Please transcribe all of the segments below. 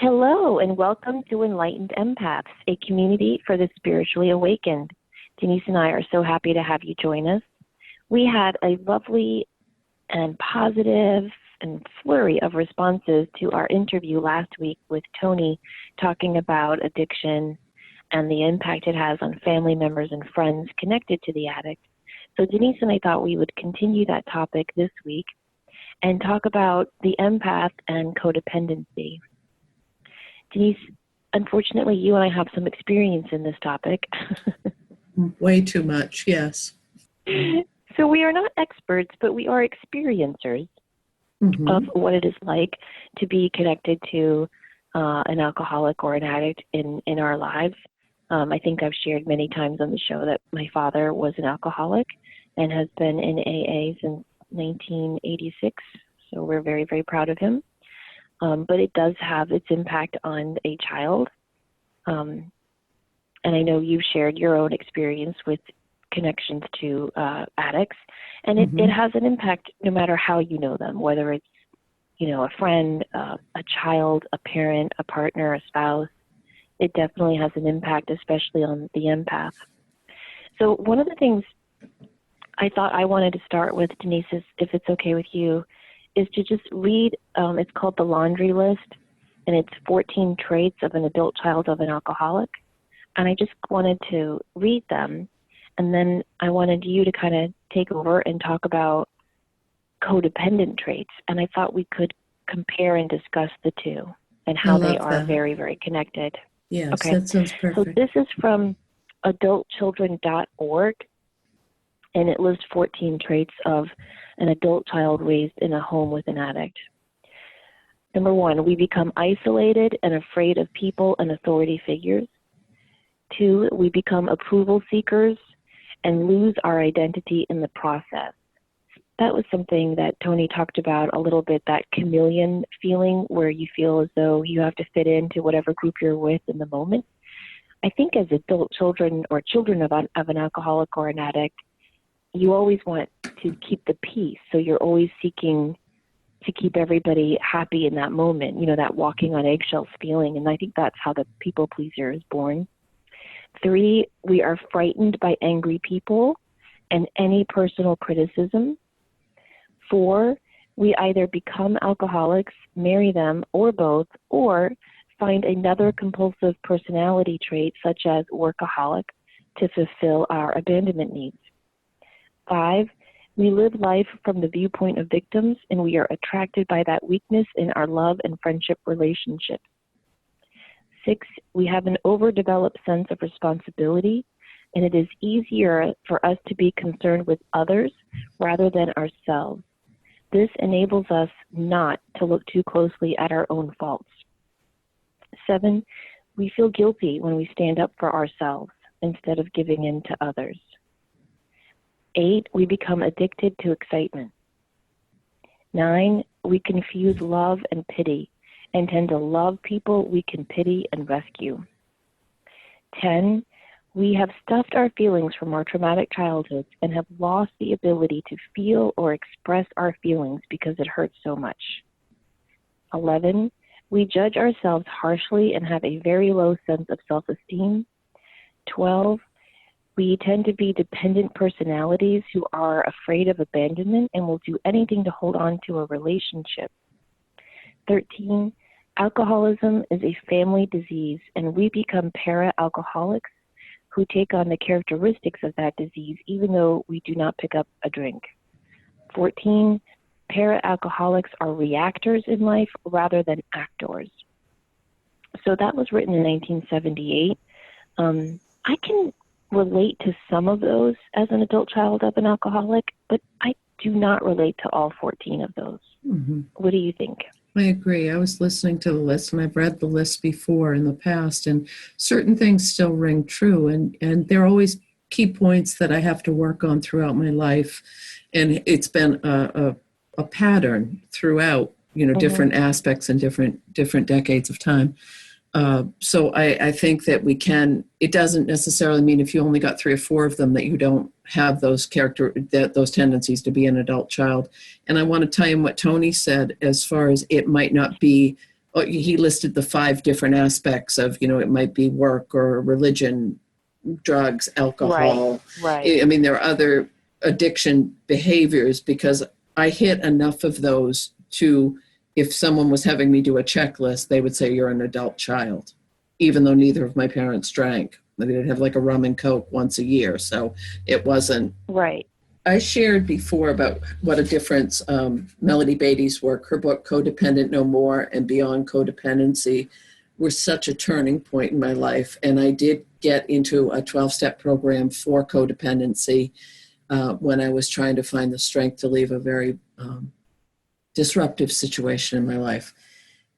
Hello, and welcome to Enlightened Empaths, a community for the spiritually awakened. Denise and I are so happy to have you join us. We had a lovely and positive and flurry of responses to our interview last week with Tony, talking about addiction and the impact it has on family members and friends connected to the addict. So Denise and I thought we would continue that topic this week and talk about the empath and codependency. Denise, unfortunately, you and I have some experience in this topic. Way too much, yes. So we are not experts, but we are experiencers of what it is like to be connected to an alcoholic or an addict in our lives. I think I've shared many times on the show that my father was an alcoholic and has been in AA since 1986. So we're very, very proud of him. But it does have its impact on a child. And I know you've shared your own experience with connections to addicts. And it has an impact no matter how you know them, whether it's, a friend, a child, a parent, a partner, a spouse. It definitely has an impact, especially on the empath. So one of the things I thought I wanted to start with, Denise, is, if it's okay with you, is to just read, it's called The Laundry List, and it's 14 traits of an adult child of an alcoholic. And I just wanted to read them, and then I wanted you to kind of take over and talk about codependent traits. And I thought we could compare and discuss the two and how they are very, very connected. Yes, okay. That sounds perfect. So this is from adultchildren.org, and it lists 14 traits of an adult child raised in a home with an addict. Number 1, we become isolated and afraid of people and authority figures. 2, we become approval seekers and lose our identity in the process. That was something that Tony talked about a little bit, that chameleon feeling where you feel as though you have to fit into whatever group you're with in the moment. I think as adult children or children of an alcoholic or an addict, you always want to keep the peace. So you're always seeking to keep everybody happy in that moment, that walking on eggshells feeling. And I think that's how the people pleaser is born. 3, we are frightened by angry people and any personal criticism. 4, we either become alcoholics, marry them, or both, or find another compulsive personality trait such as workaholic to fulfill our abandonment needs. 5, we live life from the viewpoint of victims, and we are attracted by that weakness in our love and friendship relationships. 6, we have an overdeveloped sense of responsibility, and it is easier for us to be concerned with others rather than ourselves. This enables us not to look too closely at our own faults. 7, we feel guilty when we stand up for ourselves instead of giving in to others. 8, we become addicted to excitement. 9, we confuse love and pity and tend to love people we can pity and rescue. 10, we have stuffed our feelings from our traumatic childhoods and have lost the ability to feel or express our feelings because it hurts so much. 11, we judge ourselves harshly and have a very low sense of self-esteem. 12, we tend to be dependent personalities who are afraid of abandonment and will do anything to hold on to a relationship. 13, alcoholism is a family disease, and we become para-alcoholics who take on the characteristics of that disease even though we do not pick up a drink. 14, para-alcoholics are reactors in life rather than actors. So that was written in 1978. I can relate to some of those as an adult child of an alcoholic, but I do not relate to all 14 of those. What do you think? I agree. I was listening to the list, and I've read the list before in the past, and certain things still ring true. And there are always key points that I have to work on throughout my life. And it's been a pattern throughout, different aspects and different decades of time. So I think that it doesn't necessarily mean if you only got 3 or 4 of them that you don't have those tendencies to be an adult child. And I want to tell you what Tony said as far as it might not be he listed the 5 different aspects of, it might be work or religion, drugs, alcohol. Right. I mean, there are other addiction behaviors because I hit enough of those to, if someone was having me do a checklist, they would say you're an adult child, even though neither of my parents drank. They'd have like a rum and Coke once a year. So it wasn't. Right. I shared before about what a difference Melody Beattie's work, her book Codependent No More and Beyond Codependency, were such a turning point in my life. And I did get into a 12-step program for codependency when I was trying to find the strength to leave a very disruptive situation in my life.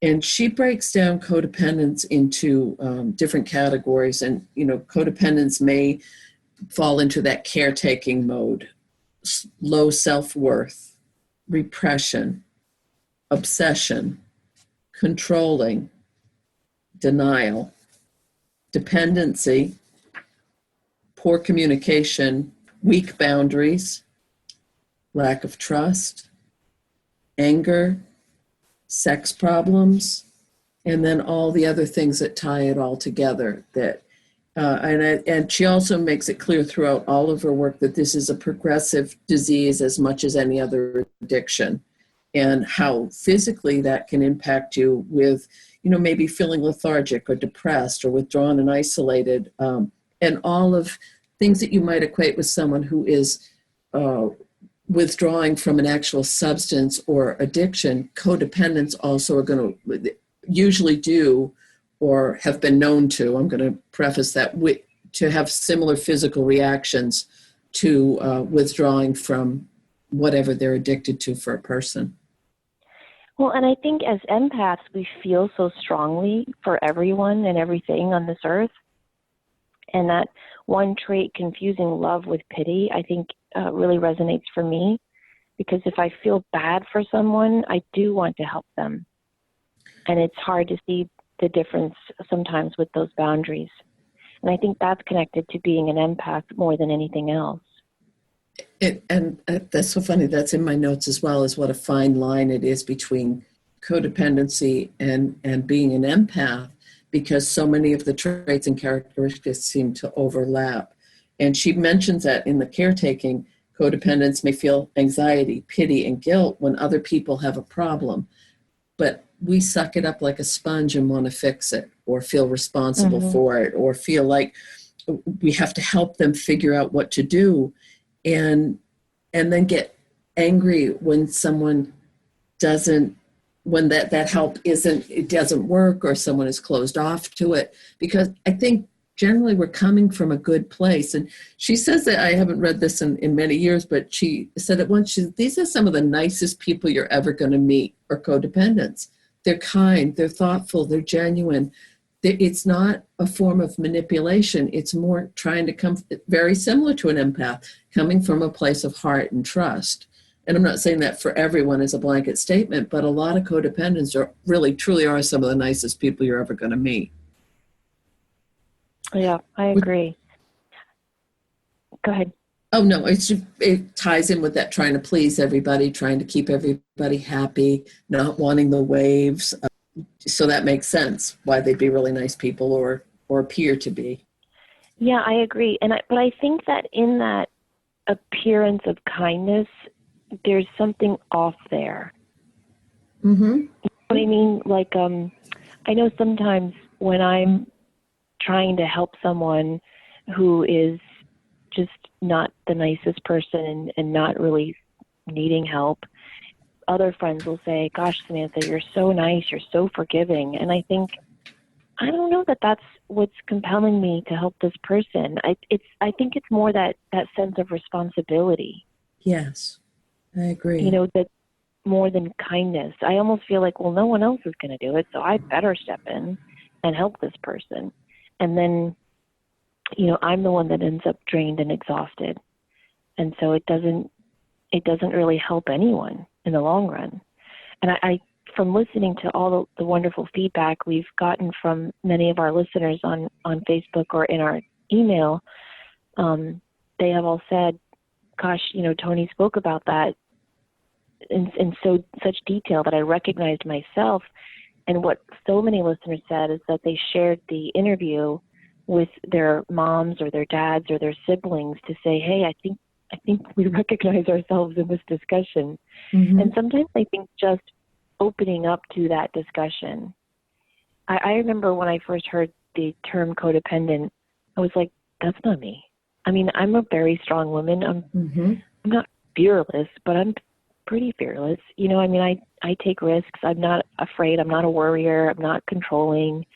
And she breaks down codependence into different categories. And, codependence may fall into that caretaking mode, low self-worth, repression, obsession, controlling, denial, dependency, poor communication, weak boundaries, lack of trust, anger, sex problems, and then all the other things that tie it all together. And she also makes it clear throughout all of her work that this is a progressive disease as much as any other addiction, and how physically that can impact you with, maybe feeling lethargic or depressed or withdrawn and isolated, and all of things that you might equate with someone who is withdrawing from an actual substance or addiction. Codependents also are going to usually do, or have been known to, I'm going to preface that, to have similar physical reactions to withdrawing from whatever they're addicted to for a person. Well, and I think as empaths, we feel so strongly for everyone and everything on this earth. And that one trait, confusing love with pity, I think really resonates for me, because if I feel bad for someone, I do want to help them. And it's hard to see the difference sometimes with those boundaries. And I think that's connected to being an empath more than anything else. And that's so funny. That's in my notes as well, as what a fine line it is between codependency and being an empath, because so many of the traits and characteristics seem to overlap. And she mentions that in the caretaking, codependents may feel anxiety, pity, and guilt when other people have a problem. But we suck it up like a sponge and want to fix it, or feel responsible for it, or feel like we have to help them figure out what to do, and then get angry when someone doesn't, when that help doesn't work, or someone is closed off to it. Because I think generally we're coming from a good place. And she says that, I haven't read this in many years, but she said it once, these are some of the nicest people you're ever going to meet, are codependents. They're kind, they're thoughtful, they're genuine. It's not a form of manipulation. It's more trying to come, very similar to an empath, coming from a place of heart and trust. And I'm not saying that for everyone as a blanket statement, but a lot of codependents are really, truly are some of the nicest people you're ever going to meet. Yeah, I agree. Go ahead. Oh, no, it ties in with that trying to please everybody, trying to keep everybody happy, not wanting the waves. So that makes sense why they'd be really nice people, or appear to be. Yeah, I agree. But I think that in that appearance of kindness, there's something off there. Mm-hmm. You know what I mean? Like, I know sometimes when I'm trying to help someone who is just not the nicest person and not really needing help, other friends will say, gosh, Samantha, you're so nice, you're so forgiving. And I think, I don't know that that's what's compelling me to help this person. I think it's more that sense of responsibility. Yes, I agree. That more than kindness. I almost feel like, well, no one else is going to do it, so I better step in and help this person. And then, I'm the one that ends up drained and exhausted. And so it doesn't really help anyone in the long run. And I from listening to all the wonderful feedback we've gotten from many of our listeners on Facebook or in our email, they have all said, gosh, Tony spoke about that in such detail that I recognized myself And what so many listeners said is that they shared the interview with their moms or their dads or their siblings to say, hey, I think we recognize ourselves in this discussion. Mm-hmm. And sometimes I think just opening up to that discussion. I remember when I first heard the term codependent, I was like, that's not me. I mean, I'm a very strong woman. I'm not fearless, but I'm pretty fearless. You know, I mean, I take risks. I'm not afraid. I'm not a worrier. I'm not controlling.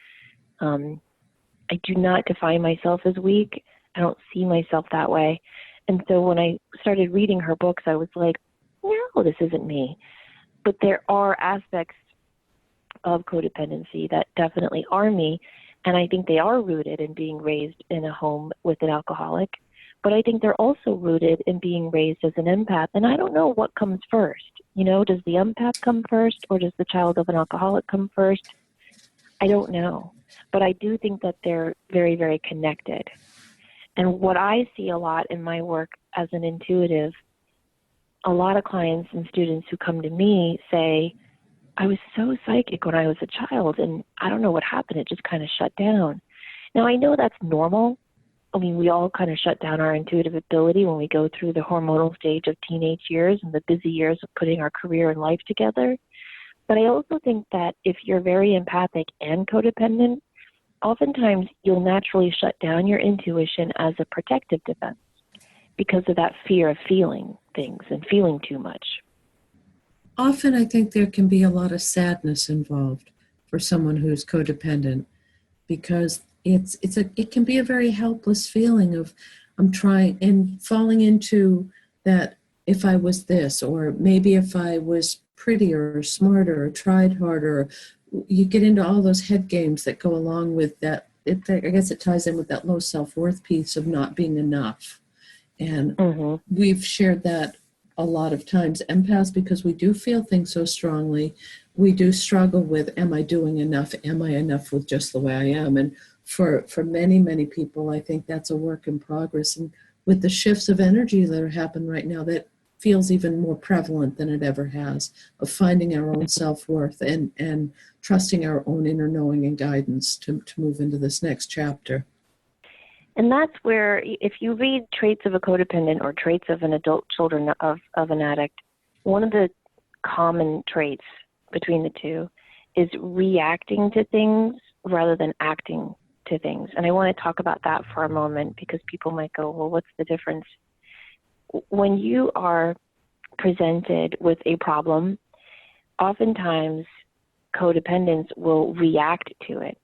I do not define myself as weak. I don't see myself that way. And so when I started reading her books, I was like, no, this isn't me. But there are aspects of codependency that definitely are me. And I think they are rooted in being raised in a home with an alcoholic. But I think they're also rooted in being raised as an empath. And I don't know what comes first. You know, does the empath come first or does the child of an alcoholic come first? I don't know. But I do think that they're very, very connected. And what I see a lot in my work as an intuitive, a lot of clients and students who come to me say, I was so psychic when I was a child, and I don't know what happened. It just kind of shut down. Now, I know that's normal. I mean, we all kind of shut down our intuitive ability when we go through the hormonal stage of teenage years and the busy years of putting our career and life together. But I also think that if you're very empathic and codependent, oftentimes you'll naturally shut down your intuition as a protective defense because of that fear of feeling things and feeling too much. Often I think there can be a lot of sadness involved for someone who's codependent because it can be a very helpless feeling of I'm trying and falling into that if I was this, or maybe if I was prettier or smarter or tried harder. You get into all those head games that go along with that. I guess it ties in with that low self-worth piece of not being enough. And we've shared that a lot of times. Empaths, because we do feel things so strongly, we do struggle with, am I doing enough? Am I enough with just the way I am? And for many, many people, I think that's a work in progress. And with the shifts of energy that are happening right now, that feels even more prevalent than it ever has, of finding our own self-worth and trusting our own inner knowing and guidance to move into this next chapter. And that's where, if you read Traits of a Codependent or Traits of an Adult Children of an Addict, one of the common traits between the two is reacting to things rather than acting to things. And I want to talk about that for a moment because people might go, well, what's the difference? When you are presented with a problem, oftentimes codependents will react to it,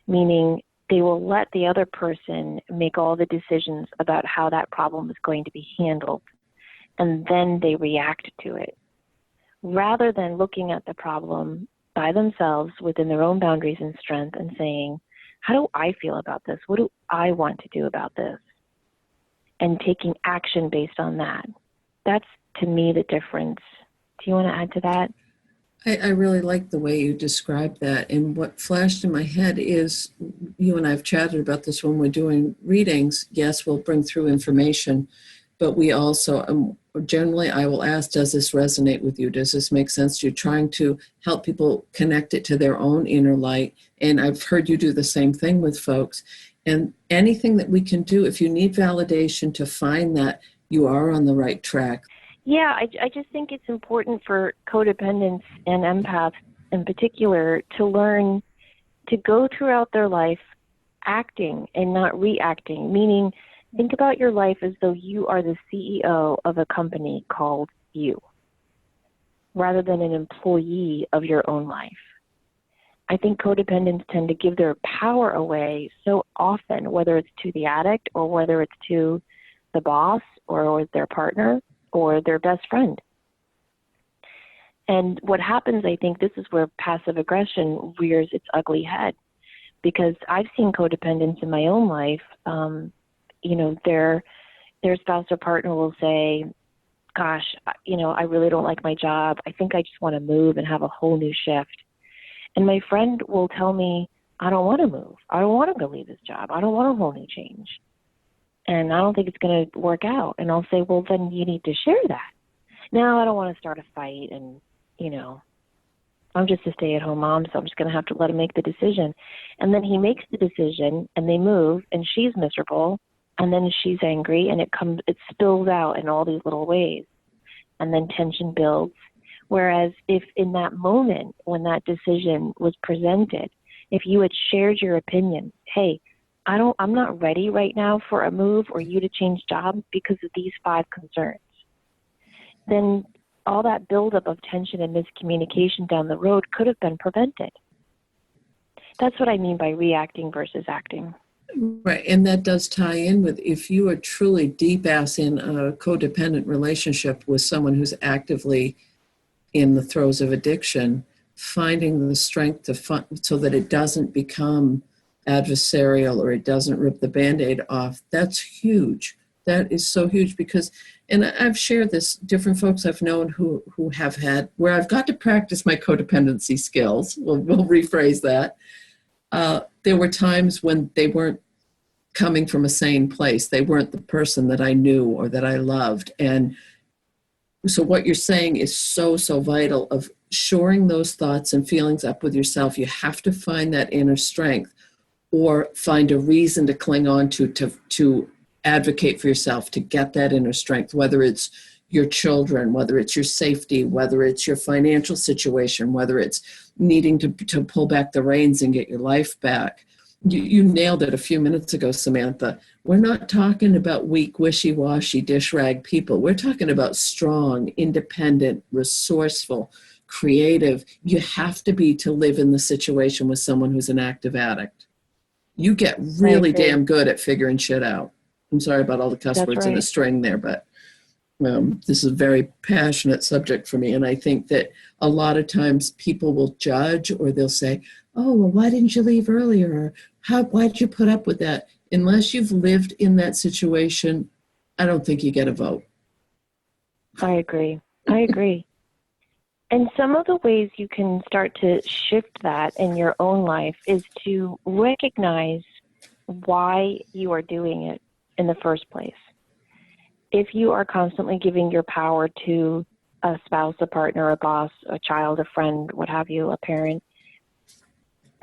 meaning they will let the other person make all the decisions about how that problem is going to be handled, and then they react to it. Rather than looking at the problem by themselves within their own boundaries and strength and saying, how do I feel about this? What do I want to do about this? And taking action based on that. That's, to me, the difference. Do you want to add to that? I really like the way you described that. And what flashed in my head is, you and I have chatted about this when we're doing readings. Yes, we'll bring through information, but we also, generally I will ask, does this resonate with you? Does this make sense to you? Trying to help people connect it to their own inner light. And I've heard you do the same thing with folks. And anything that we can do, if you need validation to find that you are on the right track. Yeah, I just think it's important for codependents and empaths in particular to learn to go throughout their life acting and not reacting, meaning think about your life as though you are the CEO of a company called you, rather than an employee of your own life. I think codependents tend to give their power away so often, whether it's to the addict or whether it's to the boss or their partner or their best friend. And what happens, I think, this is where passive aggression rears its ugly head, because I've seen codependents in my own life, their spouse or partner will say, gosh, I really don't like my job. I think I just want to move and have a whole new shift. And my friend will tell me, I don't want to move. I don't want to go leave this job. I don't want a whole new change. And I don't think it's going to work out. And I'll say, well, then you need to share that. No, I don't want to start a fight and, I'm just a stay-at-home mom, so I'm just going to have to let him make the decision. And then he makes the decision, and they move, and she's miserable, and then she's angry, and it spills out in all these little ways, and then tension builds. Whereas if in that moment when that decision was presented, if you had shared your opinion, hey, I'm not ready right now for a move or you to change jobs because of these 5 concerns, then all that buildup of tension and miscommunication down the road could have been prevented. That's what I mean by reacting versus acting. Right, and that does tie in with if you are truly deep ass in a codependent relationship with someone who's actively in the throes of addiction, finding the strength to so that it doesn't become adversarial or it doesn't rip the Band-Aid off, that's huge. That is so huge because, and I've shared this, different folks I've known who have had, where I've got to practice my codependency skills, we'll rephrase that. There were times when they weren't coming from a sane place. They weren't the person that I knew or that I loved. And so what you're saying is so, so vital of shoring those thoughts and feelings up with yourself. You have to find that inner strength or find a reason to cling on to advocate for yourself, to get that inner strength, whether it's your children, whether it's your safety, whether it's your financial situation, whether it's needing to pull back the reins and get your life back. You nailed it a few minutes ago, Samantha. We're not talking about weak, wishy-washy, dish rag people. We're talking about strong, independent, resourceful, creative. You have to be to live in the situation with someone who's an active addict. You get really damn good at figuring shit out. I'm sorry about all the cuss words in a string there, but this is a very passionate subject for me. And I think that a lot of times people will judge or they'll say, oh, well, why didn't you leave earlier? Or why did you put up with that? Unless you've lived in that situation, I don't think you get a vote. I agree. And some of the ways you can start to shift that in your own life is to recognize why you are doing it in the first place. If you are constantly giving your power to a spouse, a partner, a boss, a child, a friend, what have you, a parent,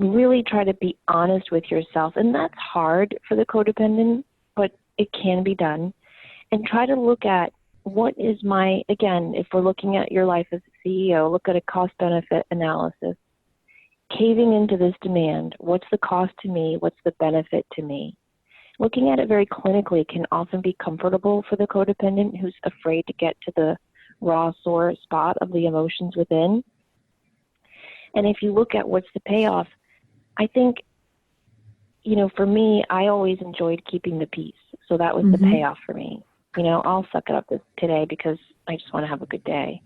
really try to be honest with yourself. And that's hard for the codependent, but it can be done. And try to look at what is again, if we're looking at your life as a CEO, look at a cost-benefit analysis. Caving into this demand, what's the cost to me? What's the benefit to me? Looking at it very clinically can often be comfortable for the codependent who's afraid to get to the raw, sore spot of the emotions within. And if you look at what's the payoff, I think, for me, I always enjoyed keeping the peace. So that was the payoff for me. I'll suck it up today because I just want to have a good day.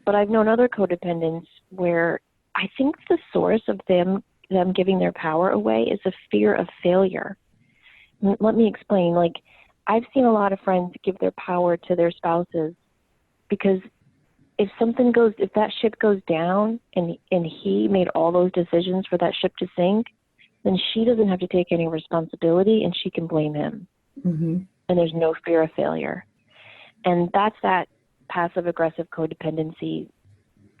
But I've known other codependents where I think the source of them giving their power away is a fear of failure. Let me explain. I've seen a lot of friends give their power to their spouses because if that ship goes down and he made all those decisions for that ship to sink, then she doesn't have to take any responsibility and she can blame him. Mm-hmm. And there's no fear of failure. And that's that passive-aggressive codependency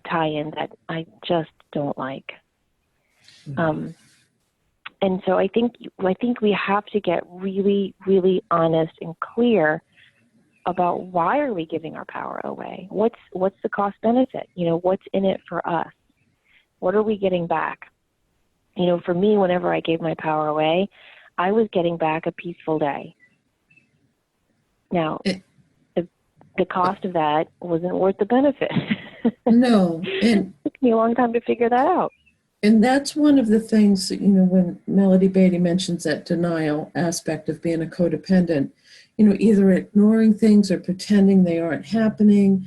tie-in that I just don't like. Mm-hmm. And so I think we have to get really, really honest and clear about why are we giving our power away? What's the cost benefit? What's in it for us? What are we getting back? For me, whenever I gave my power away, I was getting back a peaceful day. Now, the cost of that wasn't worth the benefit. No. And it took me a long time to figure that out. And that's one of the things, when Melody Beatty mentions that denial aspect of being a codependent, either ignoring things or pretending they aren't happening.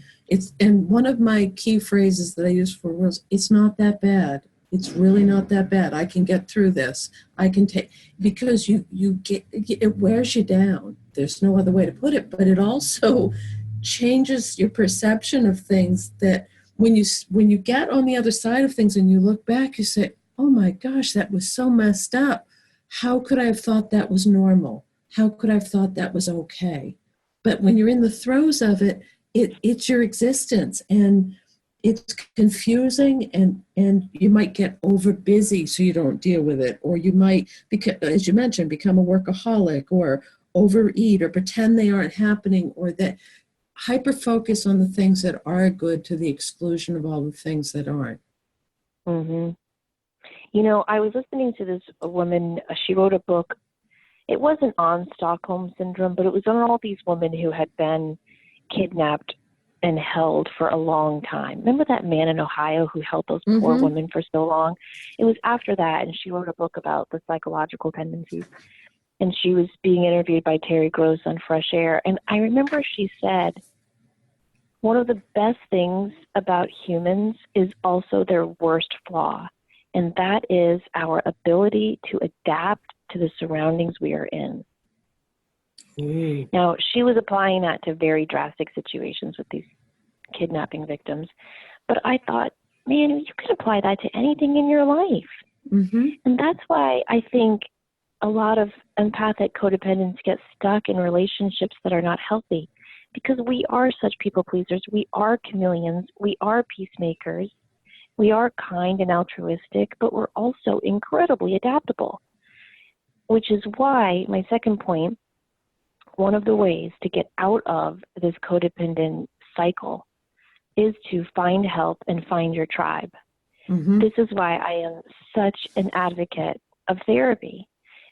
And one of my key phrases that I use for was, it's not that bad. It's really not that bad. I can get through this. I can because it wears you down. There's no other way to put it, but it also changes your perception of things that when you get on the other side of things and you look back, you say, oh my gosh, that was so messed up. How could I have thought that was normal? How could I have thought that was okay? But when you're in the throes of it, it's your existence. And it's confusing, and you might get over busy so you don't deal with it, or you might, because as you mentioned, become a workaholic or overeat or pretend they aren't happening, or that hyper focus on the things that are good to the exclusion of all the things that aren't. Hmm. You know, I was listening to this woman. She wrote a book. It wasn't on Stockholm Syndrome, but it was on all these women who had been kidnapped and held for a long time. Remember that man in Ohio who held those poor Mm-hmm. women for so long? It was after that, and she wrote a book about the psychological tendencies. And she was being interviewed by Terry Gross on Fresh Air. And I remember she said, one of the best things about humans is also their worst flaw, and that is our ability to adapt to the surroundings we are in. Ooh. Now, she was applying that to very drastic situations with these kidnapping victims, but I thought, man, you can apply that to anything in your life. Mm-hmm. And that's why I think a lot of empathic codependents get stuck in relationships that are not healthy, because we are such people pleasers. We are chameleons. We are peacemakers. We are kind and altruistic, but we're also incredibly adaptable, which is why my second point, one of the ways to get out of this codependent cycle is to find help and find your tribe. Mm-hmm. This is why I am such an advocate of therapy,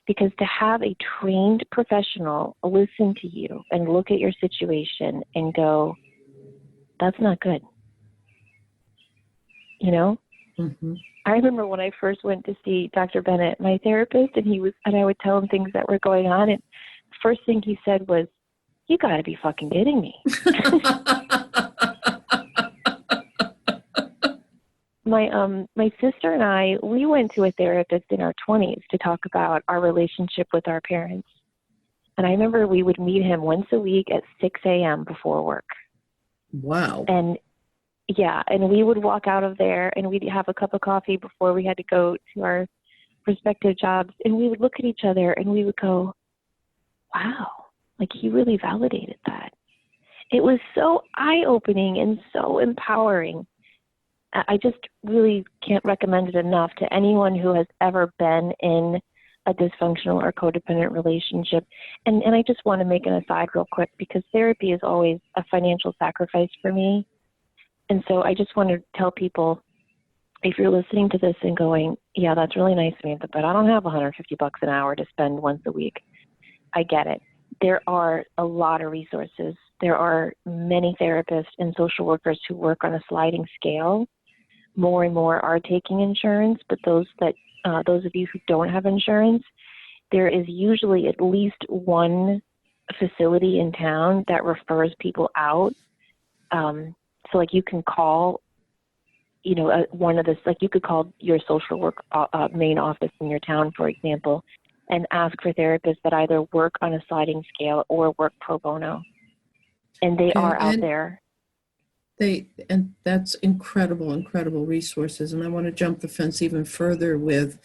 because to have a trained professional listen to you and look at your situation and go, that's not good. You know, Mm-hmm. I remember when I first went to see Dr. Bennett, my therapist, and I would tell him things that were going on. And the first thing he said was, you got to be fucking kidding me. My sister and I, we went to a therapist in our 20s to talk about our relationship with our parents. And I remember we would meet him once a week at 6 a.m. before work. Wow. And yeah, and we would walk out of there and we'd have a cup of coffee before we had to go to our respective jobs. And we would look at each other and we would go, wow, like he really validated that. It was so eye-opening and so empowering. I just really can't recommend it enough to anyone who has ever been in a dysfunctional or codependent relationship. And I just want to make an aside real quick, because therapy is always a financial sacrifice for me. And so I just want to tell people, if you're listening to this and going, yeah, that's really nice, Samantha, but I don't have $150 an hour to spend once a week. I get it. There are a lot of resources. There are many therapists and social workers who work on a sliding scale. More and more are taking insurance, but those of you who don't have insurance, there is usually at least one facility in town that refers people out. So like you can call, one of the, like you could call your social work main office in your town, for example, and ask for therapists that either work on a sliding scale or work pro bono. And they are out there. And that's incredible resources. And I want to jump the fence even further with,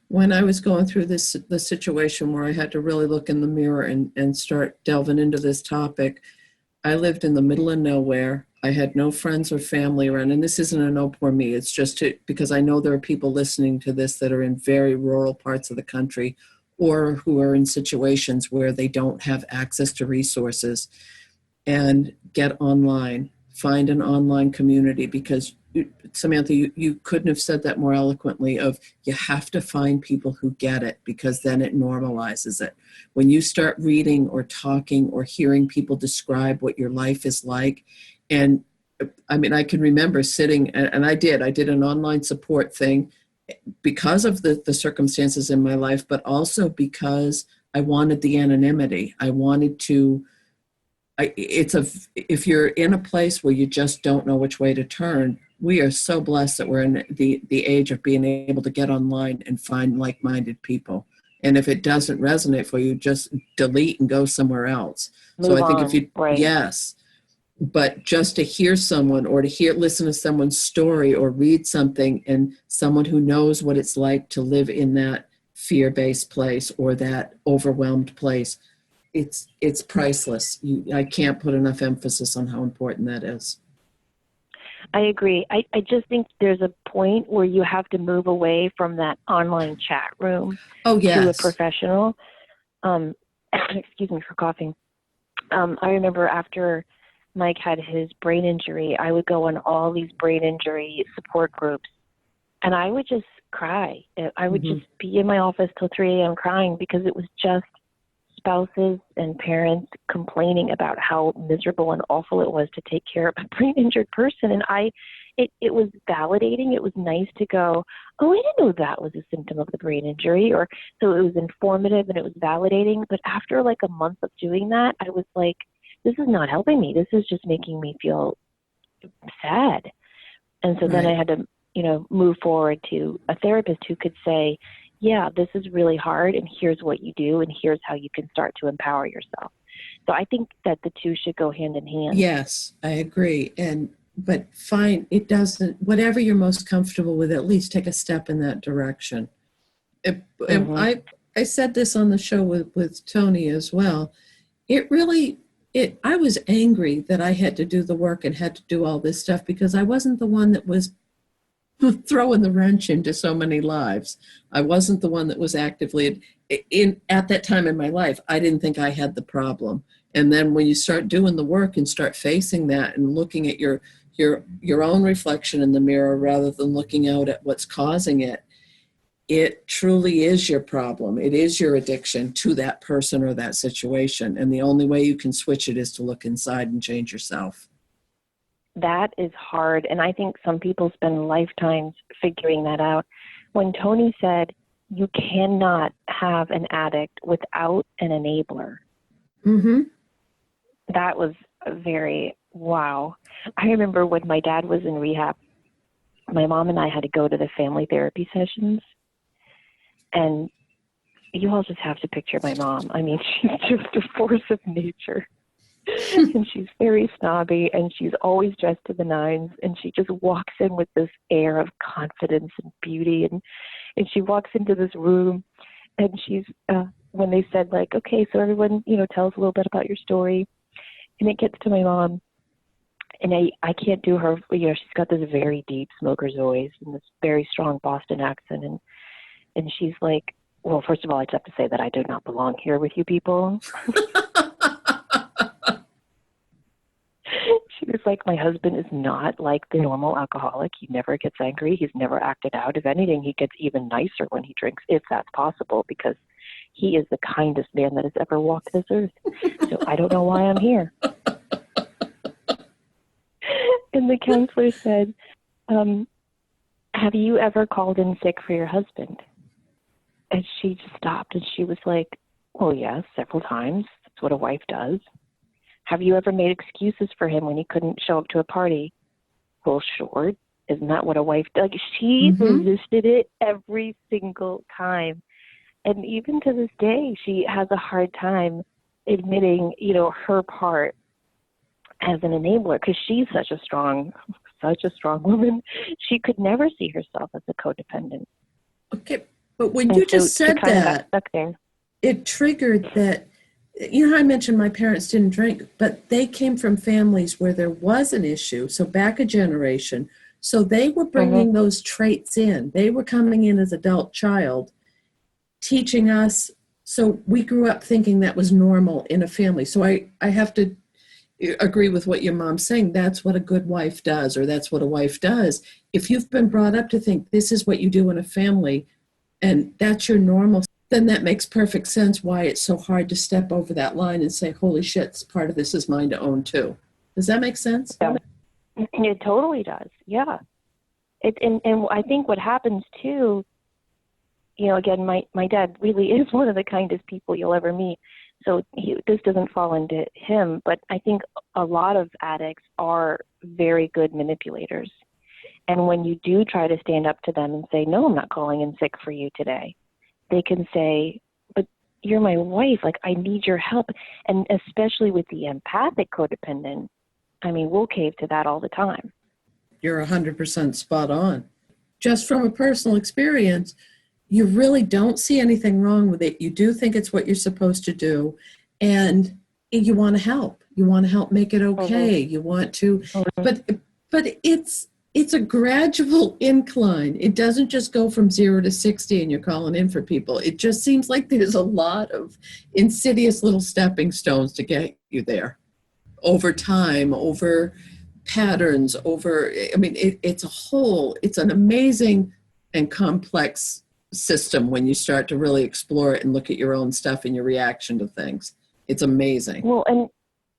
when I was going through the situation where I had to really look in the mirror and start delving into this topic, I lived in the middle of nowhere. I had no friends or family around, and this isn't a no poor me. It's just because I know there are people listening to this that are in very rural parts of the country, or who are in situations where they don't have access to resources. And get online, find an online community, because Samantha, you couldn't have said that more eloquently, of you have to find people who get it, because then it normalizes it. When you start reading or talking or hearing people describe what your life is like, and I mean, I can remember sitting, and I did an online support thing because of the circumstances in my life, but also because I wanted the anonymity. I wanted to, if you're in a place where you just don't know which way to turn, we are so blessed that we're in the age of being able to get online and find like-minded people. And if it doesn't resonate for you, just delete and go somewhere else. So Move I think on, if you, right. yes, but just to hear someone, or to listen to someone's story, or read something, and someone who knows what it's like to live in that fear-based place or that overwhelmed place, it's priceless. I can't put enough emphasis on how important that is. I agree. I just think there's a point where you have to move away from that online chat room Oh, to a yes. professional. Excuse me for coughing. I remember after Mike had his brain injury, I would go on all these brain injury support groups, and I would just cry. I would just be in my office till 3 a.m. crying because it was just spouses and parents complaining about how miserable and awful it was to take care of a brain injured person. And it was validating. It was nice to go, oh, I didn't know that was a symptom of the brain injury. Or so it was informative and it was validating. But after like a month of doing that, I was like, this is not helping me. This is just making me feel sad. And so then I had to, move forward to a therapist who could say, yeah, this is really hard, and here's what you do, and here's how you can start to empower yourself. So I think that the two should go hand in hand. Yes, I agree. But fine, it doesn't, whatever you're most comfortable with, at least take a step in that direction. And I said this on the show with Tony as well. I was angry that I had to do the work and had to do all this stuff because I wasn't the one that was throwing the wrench into so many lives. I wasn't the one that was actively in at that time in my life. I didn't think I had the problem. And then when you start doing the work and start facing that and looking at your own reflection in the mirror rather than looking out at what's causing it, it truly is your problem. It is your addiction to that person or that situation. And the only way you can switch it is to look inside and change yourself. That is hard, and I think some people spend lifetimes figuring that out. When Tony said, you cannot have an addict without an enabler, that was very wow. I remember when my dad was in rehab, my mom and I had to go to the family therapy sessions, and you all just have to picture my mom. I mean, she's just a force of nature. And she's very snobby, and she's always dressed to the nines, and she just walks in with this air of confidence and beauty, and she walks into this room, and she's when they said, like, okay, so everyone, tell us a little bit about your story, and it gets to my mom, and I can't do her, she's got this very deep smoker's voice and this very strong Boston accent, and she's like, well, first of all, I just have to say that I do not belong here with you people. She was like, my husband is not like the normal alcoholic. He never gets angry. He's never acted out. If anything, he gets even nicer when he drinks, if that's possible, because he is the kindest man that has ever walked this earth. So I don't know why I'm here. And the counselor said, have you ever called in sick for your husband? And she just stopped, and she was like, well, yes, several times. That's what a wife does. Have you ever made excuses for him when he couldn't show up to a party? Well, sure. Isn't that what a wife does? Like, she resisted it every single time. And even to this day, she has a hard time admitting, her part as an enabler, because she's such a strong woman. She could never see herself as a codependent. Okay, but when you just said that, it triggered that. I mentioned my parents didn't drink, but they came from families where there was an issue, so back a generation. So they were bringing those traits in. They were coming in as adult child, teaching us. So we grew up thinking that was normal in a family. So I have to agree with what your mom's saying. That's what a good wife does, or that's what a wife does. If you've been brought up to think this is what you do in a family, and that's your normal, then that makes perfect sense why it's so hard to step over that line and say, holy shit, part of this is mine to own too. Does that make sense? Yeah. It totally does. Yeah. And I think what happens too, again, my dad really is one of the kindest people you'll ever meet. So this doesn't fall into him, but I think a lot of addicts are very good manipulators. And when you do try to stand up to them and say, no, I'm not calling in sick for you today, they can say, but you're my wife, like, I need your help. And especially with the empathic codependent, I mean, we'll cave to that all the time. You're 100% spot on. Just from a personal experience, you really don't see anything wrong with it. You do think it's what you're supposed to do, and you want to help. You want to help make it okay. You want to, but But it's a gradual incline. It doesn't just go from 0 to 60 and you're calling in for people. It just seems like there's a lot of insidious little stepping stones to get you there over time, over patterns, over, I mean, it's an amazing and complex system when you start to really explore it and look at your own stuff and your reaction to things. It's amazing. Well, and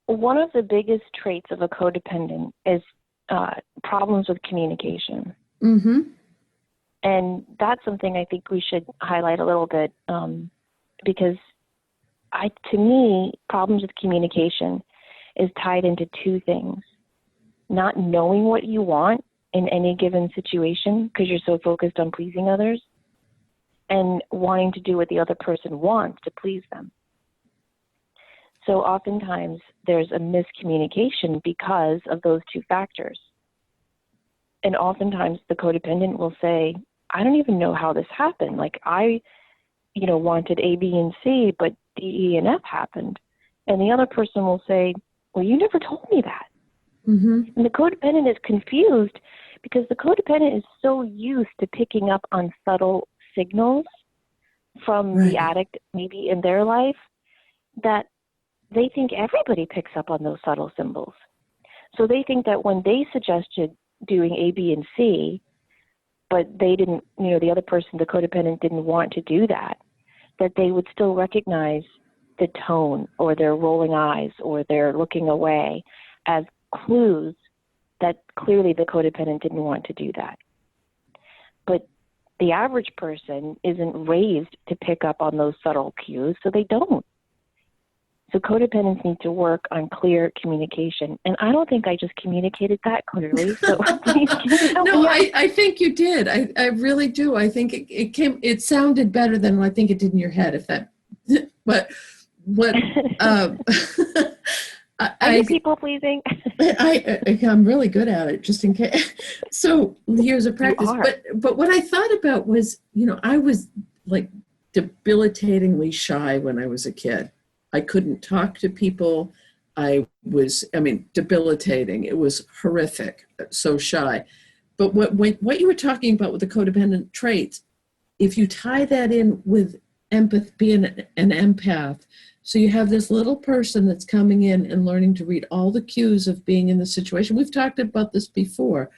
one of the biggest traits of a codependent is problems with communication. Mm-hmm. And that's something I think we should highlight a little bit, because to me, problems with communication is tied into two things. Not knowing what you want in any given situation because you're so focused on pleasing others, and wanting to do what the other person wants to please them. So oftentimes there's a miscommunication because of those two factors. And oftentimes the codependent will say, I don't even know how this happened. Like I, wanted A, B, and C, but D, E, and F happened. And the other person will say, well, you never told me that. Mm-hmm. And the codependent is confused because the codependent is so used to picking up on subtle signals from the addict maybe in their life that they think everybody picks up on those subtle symbols. So they think that when they suggested doing A, B, and C, but they didn't, the other person, the codependent, didn't want to do that, that they would still recognize the tone or their rolling eyes or their looking away as clues that clearly the codependent didn't want to do that. But the average person isn't raised to pick up on those subtle cues, so they don't. So codependents need to work on clear communication. And I don't think I just communicated that clearly. So please can you help No, me? I think you did. I really do. I think it sounded better than I think it did in your head, if that, but what, Are you people pleasing? I'm really good at it, just in case. So here's a practice. But what I thought about was, I was like debilitatingly shy when I was a kid. I couldn't talk to people. Debilitating. It was horrific. So shy. But what you were talking about with the codependent traits, if you tie that in with empath, being an empath, so you have this little person that's coming in and learning to read all the cues of being in the situation. We've talked about this before,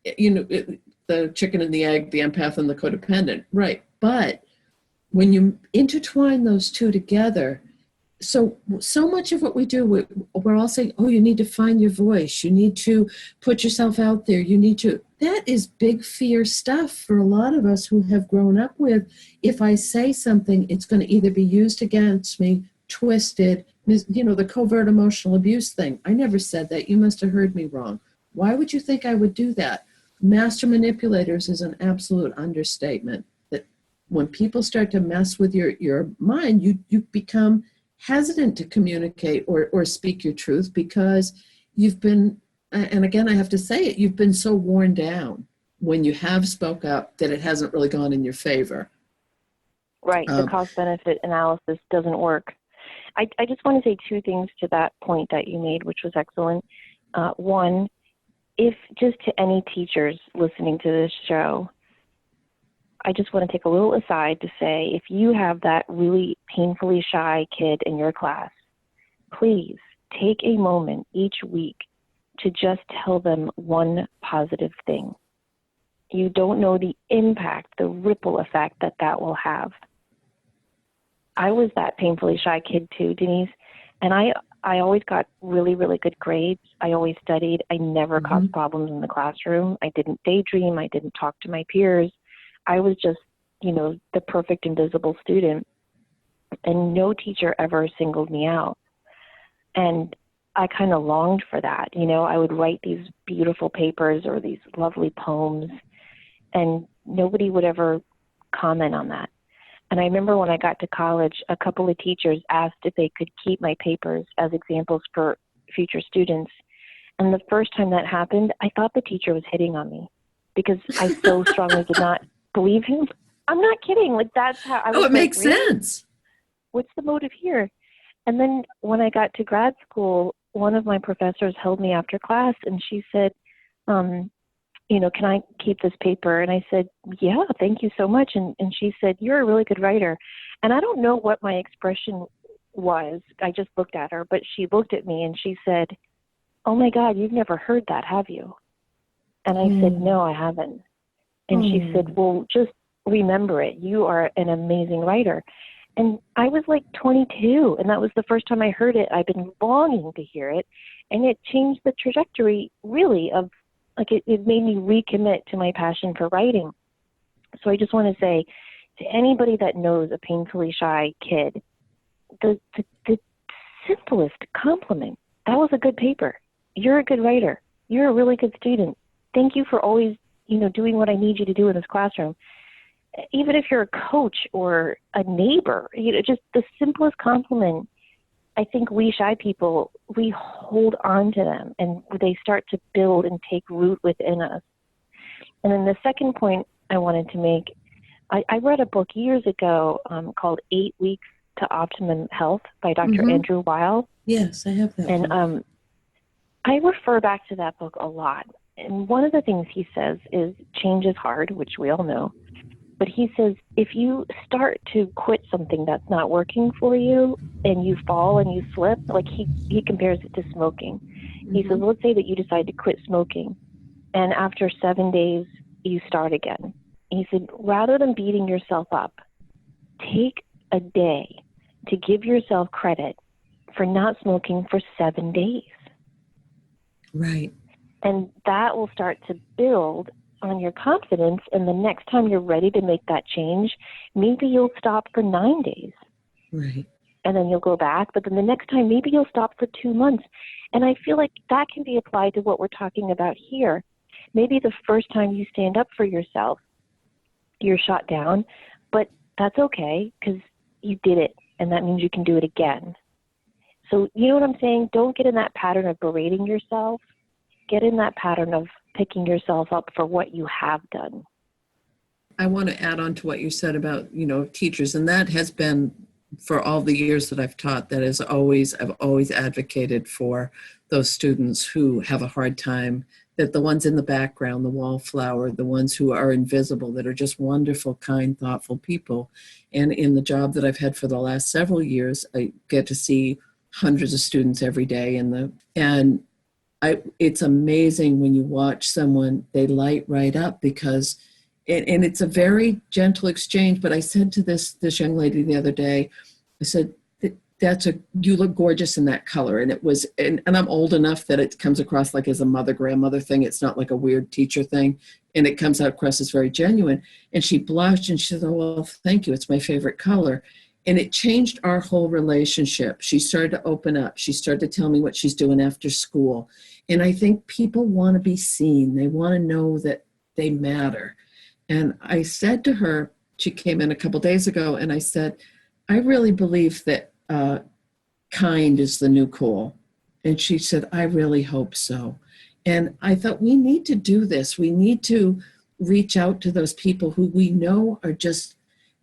the chicken and the egg, the empath and the codependent, right? But when you intertwine those two together, so much of what we do, we're all saying, oh, you need to find your voice. You need to put yourself out there. That is big fear stuff for a lot of us who have grown up with, if I say something, it's going to either be used against me, twisted, the covert emotional abuse thing. I never said that. You must have heard me wrong. Why would you think I would do that? Master manipulators is an absolute understatement. That when people start to mess with your mind, you become hesitant to communicate or speak your truth because you've been, and again, I have to say it, you've been so worn down when you have spoke up that it hasn't really gone in your favor. Right. The cost-benefit analysis doesn't work. I just want to say two things to that point that you made, which was excellent. One, if just to any teachers listening to this show, I just want to take a little aside to say, if you have that really painfully shy kid in your class, please take a moment each week to just tell them one positive thing. You don't know the impact, the ripple effect that will have. I was that painfully shy kid too, Denise, and I always got really, really good grades. I always studied. I never caused problems in the classroom. I didn't daydream. I didn't talk to my peers. I was just, the perfect invisible student, and no teacher ever singled me out. And I kind of longed for that. I would write these beautiful papers or these lovely poems, and nobody would ever comment on that. And I remember when I got to college, a couple of teachers asked if they could keep my papers as examples for future students. And the first time that happened, I thought the teacher was hitting on me because I so strongly did not believe him. I'm not kidding. Like, that's how I was. Oh, it makes sense. What's the motive here? And then when I got to grad school, one of my professors held me after class and she said, Can I keep this paper? And I said, yeah, thank you so much. And she said, you're a really good writer. And I don't know what my expression was. I just looked at her, but she looked at me and she said, oh my God, you've never heard that, have you? And I said, no, I haven't. And she said, well, just remember it. You are an amazing writer. And I was like 22, and that was the first time I heard it. I've been longing to hear it, and it changed the trajectory, really, of, like, it made me recommit to my passion for writing. So I just want to say to anybody that knows a painfully shy kid, the simplest compliment, that was a good paper. You're a good writer. You're a really good student. Thank you for always, doing what I need you to do in this classroom. Even if you're a coach or a neighbor, just the simplest compliment, I think we shy people, we hold on to them and they start to build and take root within us. And then the second point I wanted to make, I read a book years ago called 8 Weeks to Optimum Health by Dr. Andrew Weil. Yes, I have that. And I refer back to that book a lot. And one of the things he says is change is hard, which we all know. But he says, if you start to quit something that's not working for you and you fall and you slip, like he compares it to smoking. He says, let's say that you decide to quit smoking and after 7 days you start again. He said, rather than beating yourself up, take a day to give yourself credit for not smoking for 7 days. Right. And that will start to build on your confidence, and the next time you're ready to make that change, maybe you'll stop for 9 days. Right. And then you'll go back, but then the next time maybe you'll stop for 2 months. And I feel like that can be applied to what we're talking about here. Maybe the first time you stand up for yourself, you're shot down, but that's okay because you did it, and that means you can do it again. So you know what I'm saying? Don't get in that pattern of berating yourself. Get in that pattern of picking yourself up for what you have done. I want to add on to what you said about, teachers, and that has been for all the years that I've taught, I've always advocated for those students who have a hard time, that the ones in the background, the wallflower, the ones who are invisible, that are just wonderful, kind, thoughtful people. And in the job that I've had for the last several years, I get to see hundreds of students every day it's amazing when you watch someone, they light right up because, and it's a very gentle exchange, but I said to this young lady the other day, I said, you look gorgeous in that color. And it was, and I'm old enough that it comes across like as a mother, grandmother thing. It's not like a weird teacher thing. And it comes out across as very genuine. And she blushed and she said, oh, well, thank you. It's my favorite color. And it changed our whole relationship. She started to open up. She started to tell me what she's doing after school. And I think people want to be seen. They want to know that they matter. And I said to her, she came in a couple days ago, and I said, I really believe that kind is the new cool. And she said, I really hope so. And I thought, we need to do this. We need to reach out to those people who we know are just,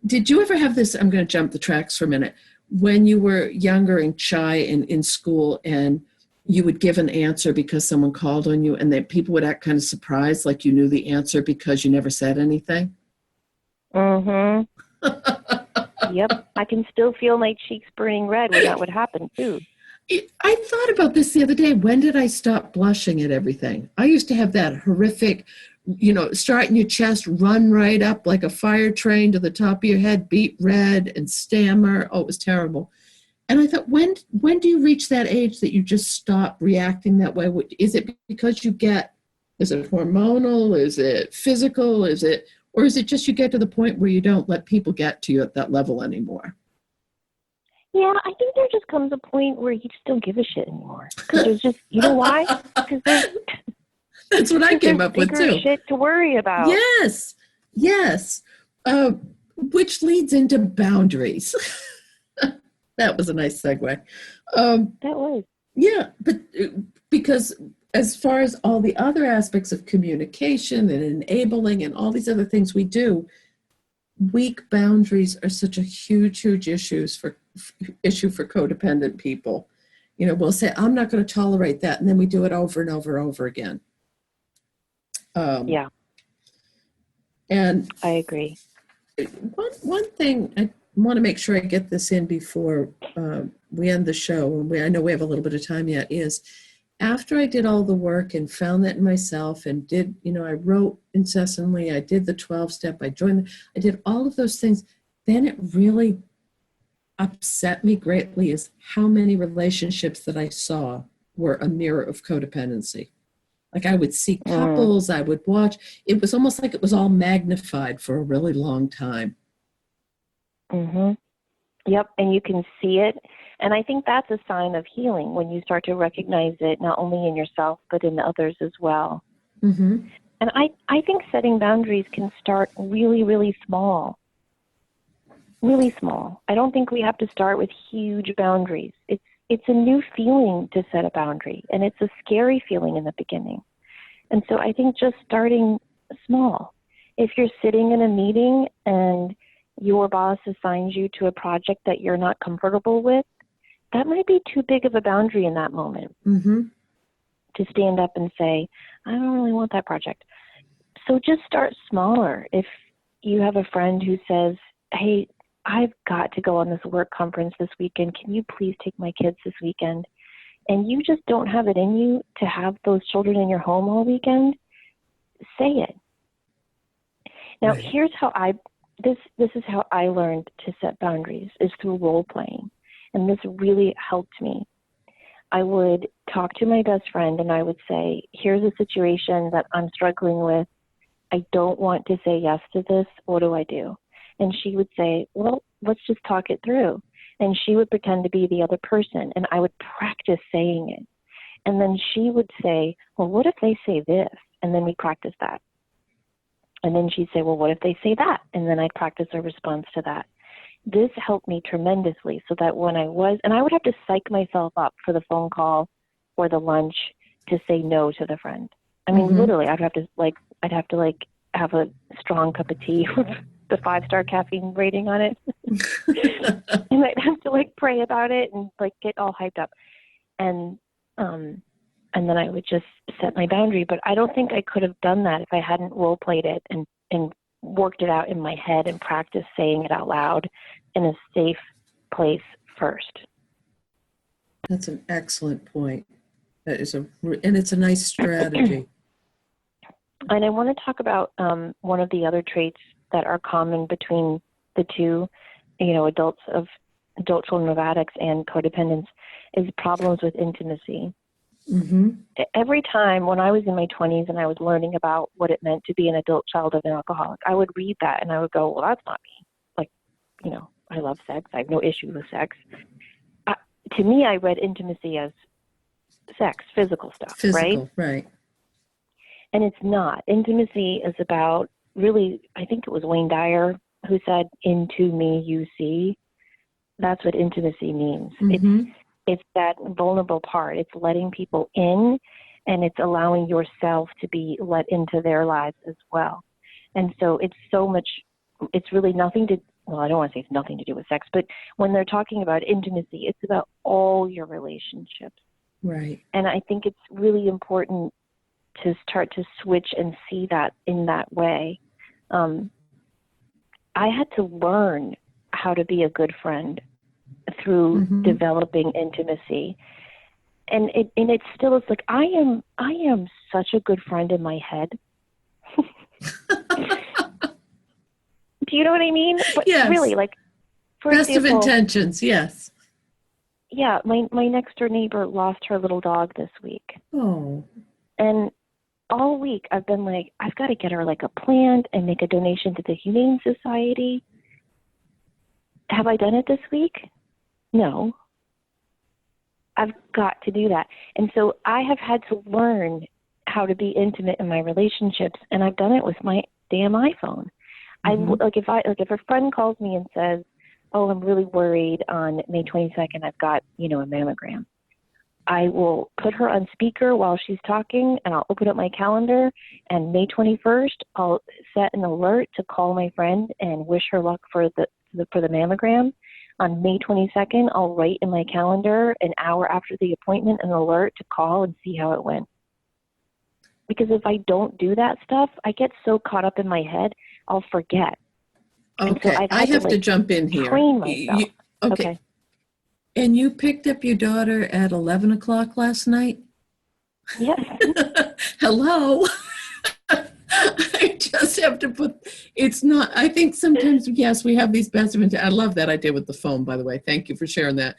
did you ever have this? I'm going to jump the tracks for a minute. When you were younger and shy and in school and you would give an answer because someone called on you and that people would act kind of surprised, like you knew the answer because you never said anything? Yep. I can still feel my cheeks burning red when that would happen too. I thought about this the other day. When did I stop blushing at everything? I used to have that horrific, start in your chest, run right up like a fire train to the top of your head, beat red and stammer. Oh, it was terrible. And I thought, when do you reach that age that you just stop reacting that way? Is it because is it hormonal? Is it physical? Or is it just you get to the point where you don't let people get to you at that level anymore? Yeah, I think there just comes a point where you just don't give a shit anymore. Because there's just, you know why? Because that's what I came up with too. Bigger shit to worry about. Yes. Which leads into boundaries. That was a nice segue. That was. Yeah, but because as far as all the other aspects of communication and enabling and all these other things we do, weak boundaries are such a huge issue for codependent people. We'll say, I'm not going to tolerate that. And then we do it over and over and over again. Um, Yeah, and I agree. one thing I want to make sure I get this in before we end the show, and I know we have a little bit of time yet, is after I did all the work and found that in myself and did, I wrote incessantly, I did the 12-step, I joined, I did all of those things, then it really upset me greatly is how many relationships that I saw were a mirror of codependency. Like I would see Mm, couples, I would watch. It was almost like it was all magnified for a really long time. mm-hmm. Yep, and you can see it. And I think that's a sign of healing when you start to recognize it not only in yourself, but in others as well. Mm-hmm. And I think setting boundaries can start really, really small. Really small. I don't think we have to start with huge boundaries. It's a new feeling to set a boundary, and it's a scary feeling in the beginning. And so I think just starting small. If you're sitting in a meeting and your boss assigns you to a project that you're not comfortable with, that might be too big of a boundary in that moment Mm-hmm. to stand up and say, I don't really want that project. So just start smaller. If you have a friend who says, hey, I've got to go on this work conference this weekend. Can you please take my kids this weekend? And you just don't have it in you to have those children in your home all weekend, say it. Now, Right. here's how this is how I learned to set boundaries, is through role playing. And this really helped me. I would talk to my best friend and I would say, here's a situation that I'm struggling with. I don't want to say yes to this. What do I do? And she would say, well, let's just talk it through. And she would pretend to be the other person, and I would practice saying it. And then she would say, well, what if they say this? And then we practice that. And then she'd say, well, what if they say that? And then I'd practice a response to that. This helped me tremendously so that when I would have to psych myself up for the phone call or the lunch to say no to the friend. I mean, Mm-hmm. literally, I'd have to have a strong cup of tea with the 5-star caffeine rating on it. And I'd have to pray about it and get all hyped up. And then I would just set my boundary. But I don't think I could have done that if I hadn't role played it and worked it out in my head and practiced saying it out loud in a safe place first. That's an excellent point. That is and it's a nice strategy. And I want to talk about one of the other traits that are common between the two, adult children of addicts and codependents, is problems with intimacy. Mm-hmm. Every time when I was in my 20s and I was learning about what it meant to be an adult child of an alcoholic, I would read that and I would go, well, that's not me. I love sex. I have no issue with sex. To me, I read intimacy as sex, physical stuff, Physical, right? right. And it's not. Intimacy is about, really, I think it was Wayne Dyer who said, into me you see. That's what intimacy means. Mm-hmm. It's that vulnerable part. It's letting people in, and it's allowing yourself to be let into their lives as well. And so it's really nothing to, well, I don't want to say it's nothing to do with sex, but when they're talking about intimacy, it's about all your relationships. Right. And I think it's really important to start to switch and see that in that way. I had to learn how to be a good friend through Mm-hmm. developing intimacy. And it still is I am such a good friend in my head. Do you know what I mean? But yes. really, for best example, of intentions, yes. Yeah, my next door neighbor lost her little dog this week. Oh. And all week I've been I've got to get her a plant and make a donation to the Humane Society. Have I done it this week? No. I've got to do that. And so I have had to learn how to be intimate in my relationships, and I've done it with my damn iPhone. Mm-hmm. If a friend calls me and says, "Oh, I'm really worried on May 22nd, I've got, a mammogram." I will put her on speaker while she's talking, and I'll open up my calendar, and May 21st, I'll set an alert to call my friend and wish her luck for the mammogram. On May 22nd, I'll write in my calendar an hour after the appointment an alert to call and see how it went. Because if I don't do that stuff, I get so caught up in my head, I'll forget. Okay, So I have to jump in here. Train myself. Okay. And you picked up your daughter at 11 o'clock last night? Yes. Hello. I just have to it's not, I think sometimes, yes, we have these best of, I love that idea with the phone, by the way. Thank you for sharing that.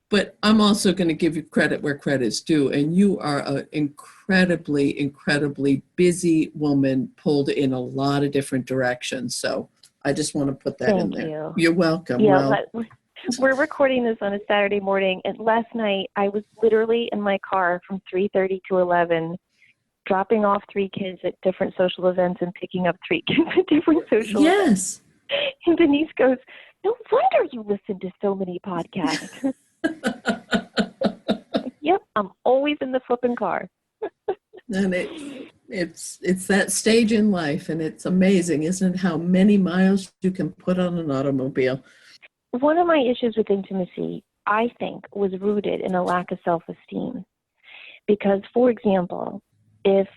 But I'm also going to give you credit where credit is due. And you are an incredibly, incredibly busy woman pulled in a lot of different directions. So I just want to put that in there. Thank you. You're welcome. Yeah, we're recording this on a Saturday morning. And last night, I was literally in my car from 3:30 to 11, dropping off 3 kids at different social events and picking up 3 kids at different social events. And Denise goes, no wonder you listen to so many podcasts. Yep, I'm always in the flipping car. And it's that stage in life, and it's amazing, isn't it, how many miles you can put on an automobile. One of my issues with intimacy, I think, was rooted in a lack of self-esteem. Because, for example, if,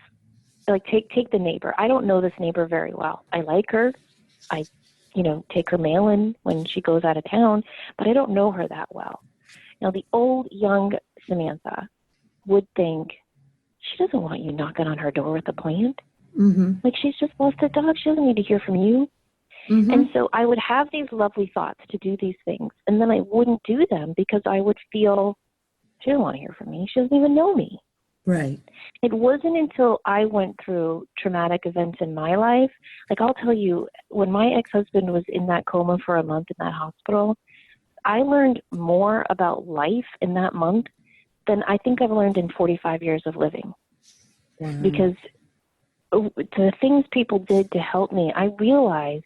like, take the neighbor. I don't know this neighbor very well. I like her. I, take her mail in when she goes out of town, but I don't know her that well. Now, the old, young Samantha would think, she doesn't want you knocking on her door with a plant. Mm-hmm. Like, she's just lost a dog. She doesn't need to hear from you. Mm-hmm. And so I would have these lovely thoughts to do these things, and then I wouldn't do them because I would feel, she doesn't want to hear from me. She doesn't even know me. Right. It wasn't until I went through traumatic events in my life. Like, I'll tell you, when my ex-husband was in that coma for a month in that hospital, I learned more about life in that month than I think I've learned in 45 years of living. Wow. Because the things people did to help me, I realized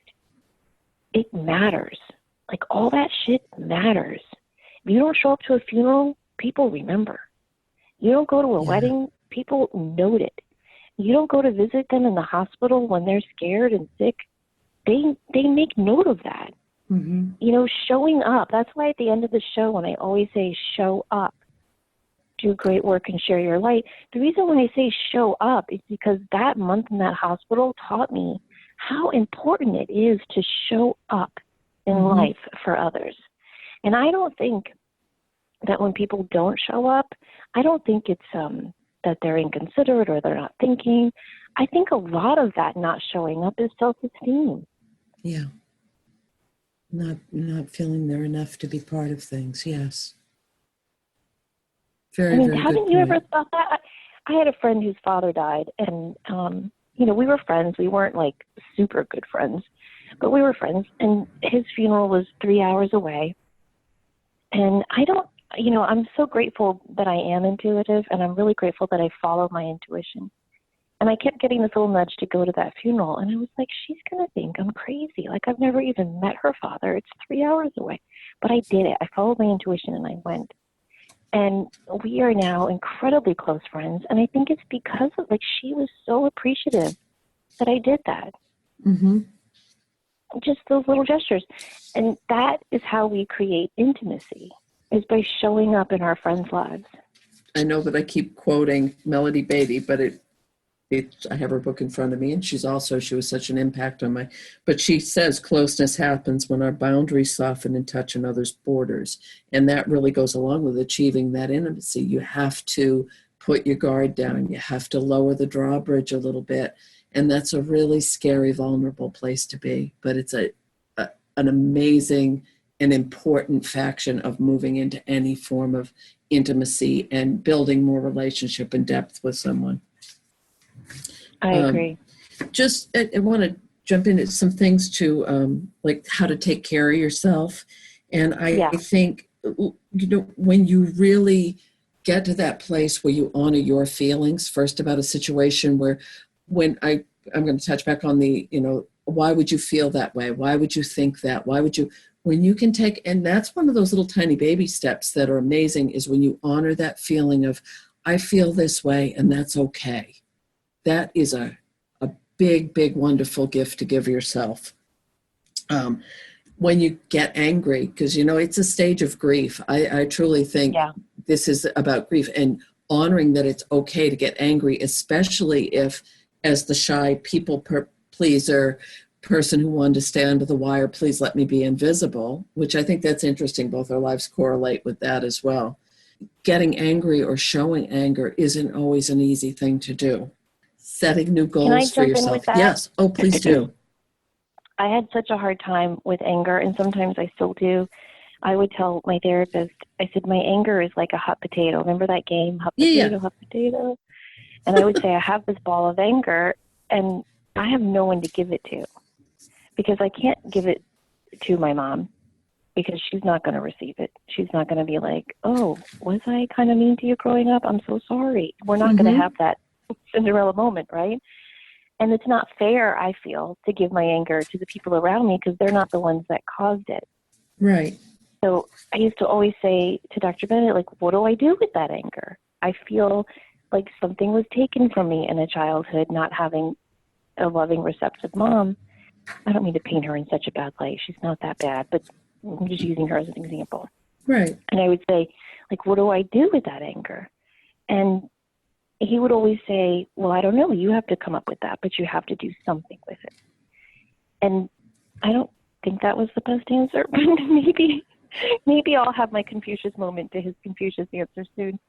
it matters. Like, all that shit matters. If you don't show up to a funeral, people remember. You don't go to a wedding, people note it. You don't go to visit them in the hospital when they're scared and sick, they make note of that. Mm-hmm. Showing up. That's why at the end of the show, when I always say show up, do great work and share your light. The reason why I say show up is because that month in that hospital taught me how important it is to show up in life for others. And I don't think that when people don't show up, I don't think it's that they're inconsiderate or they're not thinking. I think a lot of that not showing up is self-esteem. Yeah. Not feeling they're enough to be part of things. Yes. Very, very good point. Haven't you ever thought that? I had a friend whose father died, and, we were friends. We weren't, like, super good friends, but we were friends, and his funeral was 3 hours away. And I'm so grateful that I am intuitive, and I'm really grateful that I follow my intuition. And I kept getting this little nudge to go to that funeral, and I was like, she's going to think I'm crazy. Like, I've never even met her father. It's 3 hours away. But I did it. I followed my intuition, and I went. And we are now incredibly close friends, and I think it's because of, she was so appreciative that I did that. Mm-hmm. Just those little gestures. And that is how we create intimacy, is by showing up in our friends' lives. I know that I keep quoting Melody Beatty, but I have her book in front of me, and she was such an impact on but she says closeness happens when our boundaries soften and touch another's borders. And that really goes along with achieving that intimacy. You have to put your guard down. You have to lower the drawbridge a little bit. And that's a really scary, vulnerable place to be. But it's an amazing and important faction of moving into any form of intimacy and building more relationship and depth with someone. I agree. I want to jump into some things to like how to take care of yourself. And I think, when you really get to that place where you honor your feelings first about a situation I'm going to touch back on the, why would you feel that way? Why would you think that? When you can and that's one of those little tiny baby steps that are amazing, is when you honor that feeling of, I feel this way and that's okay. That is a big, big, wonderful gift to give yourself. When you get angry, because, it's a stage of grief. I truly think this is about grief, and honoring that it's okay to get angry, especially if, as the shy people pleaser person who wanted to stay under the wire, please let me be invisible, which I think that's interesting. Both our lives correlate with that as well. Getting angry or showing anger isn't always an easy thing to do. Setting new Can I goals for jump in with yourself. that? Yes. Oh, please do. I had such a hard time with anger, and sometimes I still do. I would tell my therapist, I said, my anger is like a hot potato. Remember that game, hot potato, Yeah. hot potato? And I would say, I have this ball of anger, and I have no one to give it to, because I can't give it to my mom, because she's not going to receive it. She's not going to be like, oh, was I kind of mean to you growing up? I'm so sorry. We're not going to have that Cinderella moment, right? And it's not fair, I feel, to give my anger to the people around me, because they're not the ones that caused it. Right. So I used to always say to Dr. Bennett, like, what do I do with that anger? I feel like something was taken from me in a childhood, not having a loving, receptive mom. I don't mean to paint her in such a bad light. She's not that bad, but I'm just using her as an example. Right. And I would say, like, what do I do with that anger? And he would always say, well, I don't know. You have to come up with that, but you have to do something with it. And I don't think that was the best answer. Maybe I'll have my Confucius moment to his Confucius answer soon.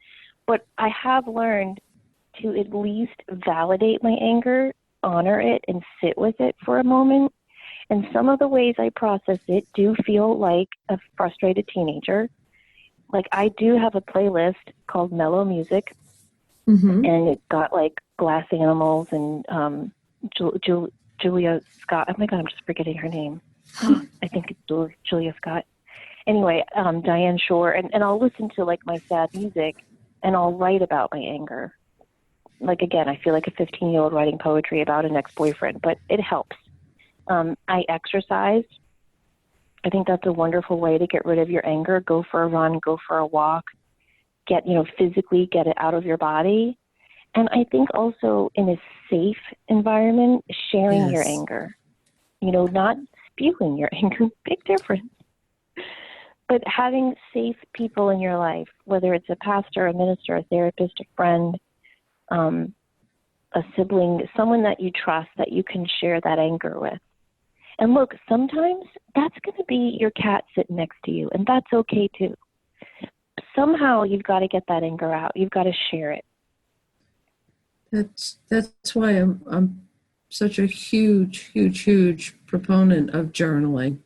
But I have learned to at least validate my anger, honor it, and sit with it for a moment. And some of the ways I process it do feel like a frustrated teenager. Like, I do have a playlist called Mellow Music, and it's got like glass animals and Julia Scott. Oh my God, I'm just forgetting her name. I think it's Julia Scott. Anyway, Diane Shore, and I'll listen to like my sad music, and I'll write about my anger. Like, again, I feel like a 15-year-old writing poetry about an ex-boyfriend, but it helps. I exercise. I think that's a wonderful way to get rid of your anger. Go for a run, go for a walk, physically get it out of your body. And I think also in a safe environment, sharing your anger, not spewing your anger, big difference. But having safe people in your life, whether it's a pastor, a minister, a therapist, a friend, a sibling, someone that you trust that you can share that anger with. And look, sometimes that's going to be your cat sitting next to you, and that's okay too. Somehow you've got to get that anger out. You've got to share it. That's why I'm such a huge proponent of journaling.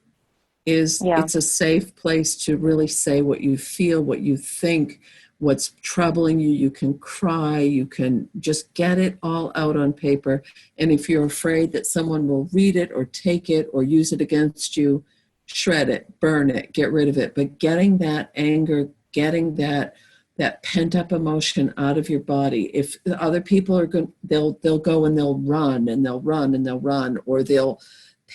It's a safe place to really say what you feel, what you think, what's troubling you. You can cry, you can just get it all out on paper. And if you're afraid that someone will read it or take it or use it against you, shred it, burn it, get rid of it. But getting that anger, getting that pent up emotion out of your body. If other people are going, they'll go and they'll run and they'll run and they'll run, or they'll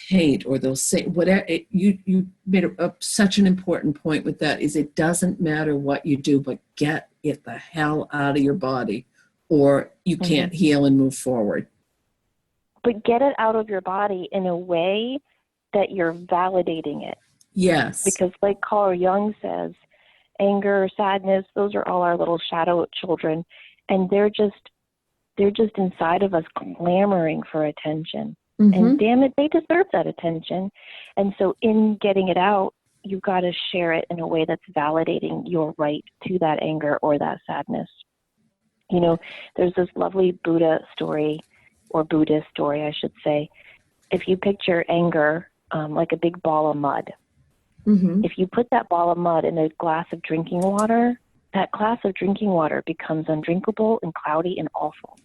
paint, or they'll sing, whatever. You made such an important point with that, is it doesn't matter what you do, but get it the hell out of your body, or you can't heal and move forward. But get it out of your body in a way that you're validating it. Yes. Because like Carl Jung says, anger, sadness, those are all our little shadow children, and they're just inside of us clamoring for attention. And damn it, they deserve that attention. And so in getting it out, you've got to share it in a way that's validating your right to that anger or that sadness. There's this lovely Buddha story, or Buddhist story, I should say. If you picture anger like a big ball of mud, if you put that ball of mud in a glass of drinking water, that glass of drinking water becomes undrinkable and cloudy and awful.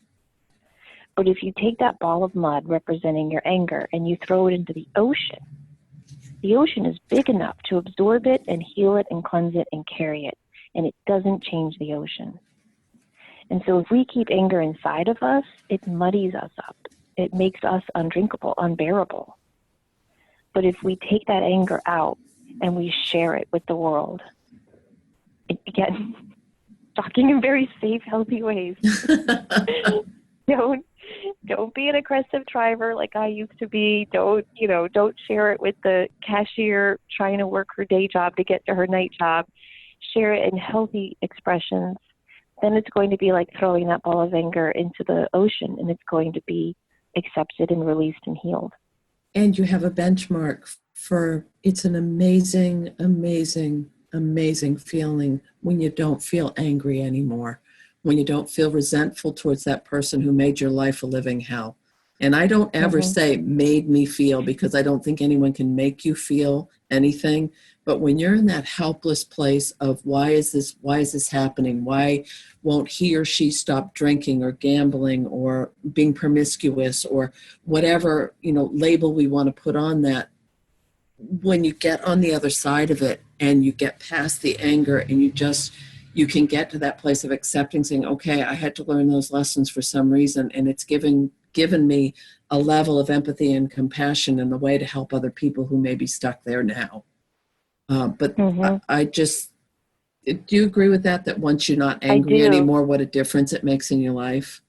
But if you take that ball of mud representing your anger and you throw it into the ocean is big enough to absorb it and heal it and cleanse it and carry it. And it doesn't change the ocean. And so if we keep anger inside of us, it muddies us up. It makes us undrinkable, unbearable. But if we take that anger out and we share it with the world, again, talking in very safe, healthy ways. Don't be an aggressive driver like I used to be. Don't share it with the cashier trying to work her day job to get to her night job. Share it in healthy expressions then it's going to be like throwing that ball of anger into the ocean, and it's going to be accepted and released and healed. And you have a benchmark for, it's an amazing, amazing, amazing feeling when you don't feel angry anymore, when you don't feel resentful towards that person who made your life a living hell. And I don't ever say made me feel, because I don't think anyone can make you feel anything. But when you're in that helpless place of why is this happening? Why won't he or she stop drinking or gambling or being promiscuous or whatever, label we want to put on that? When you get on the other side of it and you get past the anger and you can get to that place of accepting, saying, okay, I had to learn those lessons for some reason, and it's given me a level of empathy and compassion and a way to help other people who may be stuck there now. But I just, do you agree with that once you're not angry anymore, what a difference it makes in your life?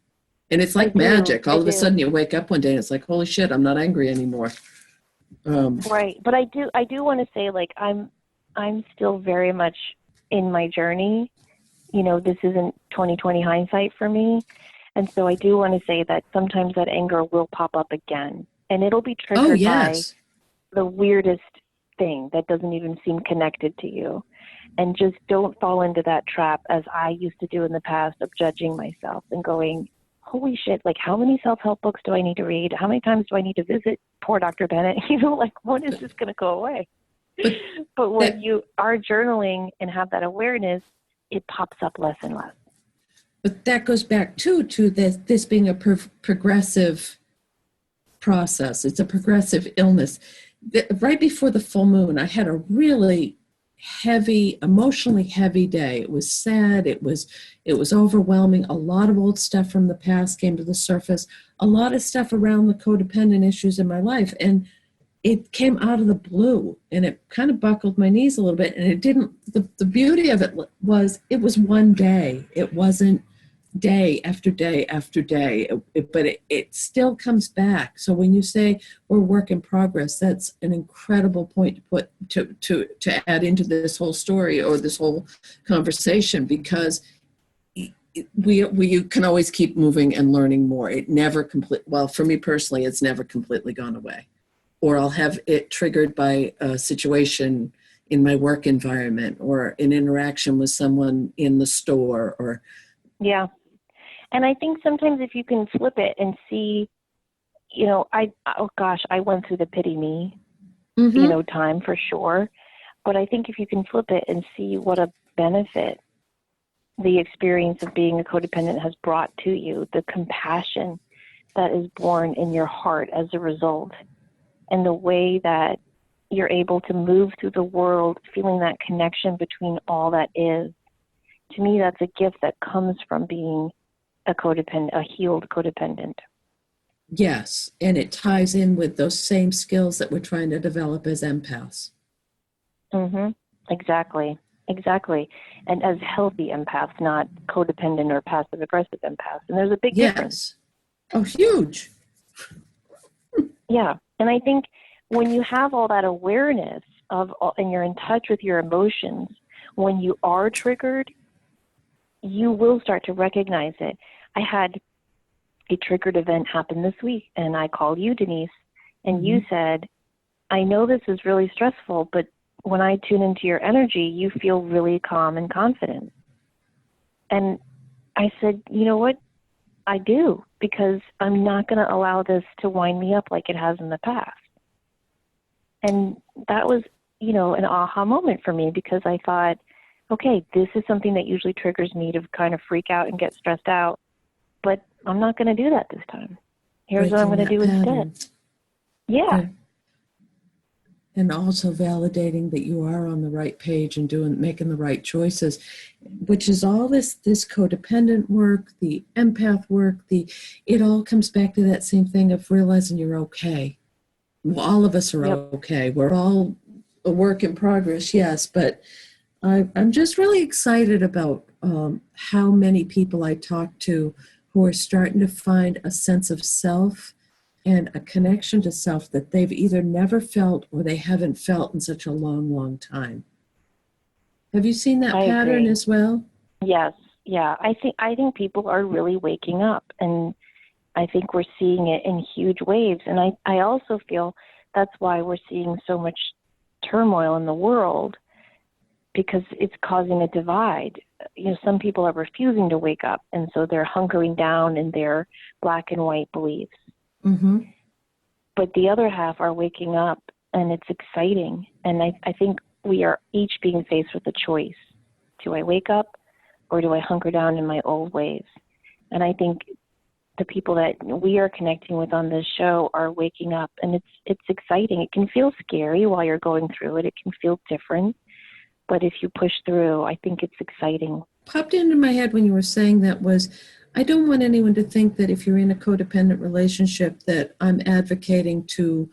And it's like magic. All of a sudden you wake up one day and it's like, holy shit, I'm not angry anymore. Right. But I do want to say, like, I'm still very much in my journey. This isn't 20/20 hindsight for me. And so I do want to say that sometimes that anger will pop up again, and it'll be triggered by the weirdest thing that doesn't even seem connected to you. And just don't fall into that trap, as I used to do in the past, of judging myself and going, holy shit, like, how many self-help books do I need to read? How many times do I need to visit poor Dr. Bennett? Like, when is this going to go away? But when you are journaling and have that awareness, it pops up less and less. But that goes back to this being a progressive process. It's a progressive illness. Right before the full moon, I had a really emotionally heavy day. It was sad. It was overwhelming. A lot of old stuff from the past came to the surface. A lot of stuff around the codependent issues in my life. And it came out of the blue, and it kind of buckled my knees a little bit. And it didn't, the beauty of it was one day. It wasn't day after day after day, but it still comes back. So when you say we're work in progress, that's an incredible point to put to add into this whole story or this whole conversation, because we can always keep moving and learning more. It never well, for me personally, it's never completely gone away, or I'll have it triggered by a situation in my work environment or an interaction with someone in the store or. Yeah. And I think sometimes if you can flip it and see, I went through the pity me, time for sure. But I think if you can flip it and see what a benefit the experience of being a codependent has brought to you, the compassion that is born in your heart as a result, and the way that you're able to move through the world feeling that connection between all that is, to me, that's a gift that comes from being a healed codependent. Yes, and it ties in with those same skills that we're trying to develop as empaths. Exactly. And as healthy empaths, not codependent or passive-aggressive empaths. And there's a big difference. Oh, huge. Yeah, and I think when you have all that awareness and you're in touch with your emotions, when you are triggered, you will start to recognize it. I had a triggered event happen this week, and I called you, Denise, and you said, I know this is really stressful, but when I tune into your energy, you feel really calm and confident. And I said, you know what? I do, because I'm not going to allow this to wind me up like it has in the past. And that was, an aha moment for me, because I thought, okay, this is something that usually triggers me to kind of freak out and get stressed out, but I'm not going to do that this time. Here's what I'm going to do instead. Yeah. And also validating that you are on the right page and making the right choices, which is all this codependent work, the empath work, it all comes back to that same thing of realizing you're okay. All of us are okay. We're all a work in progress, yes, but I'm just really excited about how many people I talk to who are starting to find a sense of self and a connection to self that they've either never felt or they haven't felt in such a long, long time. Have you seen that pattern as well? Yes, Yeah, I think people are really waking up, and I think we're seeing it in huge waves. And I also feel that's why we're seeing so much turmoil in the world, because it's causing a divide. Some people are refusing to wake up, and so they're hunkering down in their black and white beliefs. Mm-hmm. But the other half are waking up, and it's exciting. And I think we are each being faced with a choice. Do I wake up, or do I hunker down in my old ways? And I think the people that we are connecting with on this show are waking up, and it's exciting. It can feel scary while you're going through it. It can feel different. But if you push through, I think it's exciting. Popped into my head when you were saying that was, I don't want anyone to think that if you're in a codependent relationship that I'm advocating to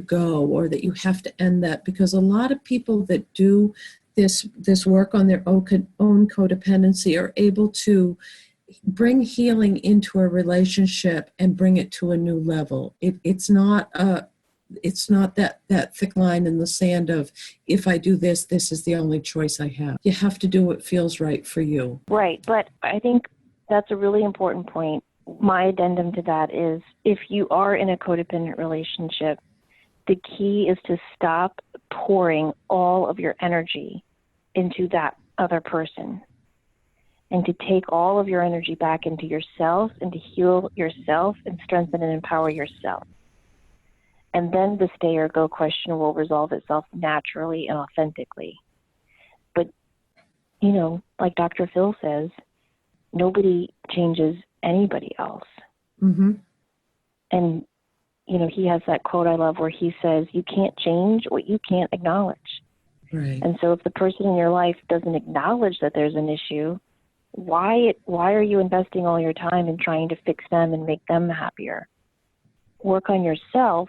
go, or that you have to end that, because a lot of people that do this work on their own codependency are able to bring healing into a relationship and bring it to a new level. It's not that thick line in the sand of, if I do this, this is the only choice I have. You have to do what feels right for you. Right, but I think that's a really important point. My addendum to that is, if you are in a codependent relationship, the key is to stop pouring all of your energy into that other person, and to take all of your energy back into yourself, and to heal yourself and strengthen and empower yourself. And then the stay or go question will resolve itself naturally and authentically. But, like Dr. Phil says, nobody changes anybody else. Mm-hmm. And, he has that quote I love where he says, you can't change what you can't acknowledge. Right. And so if the person in your life doesn't acknowledge that there's an issue, why are you investing all your time in trying to fix them and make them happier? Work on yourself,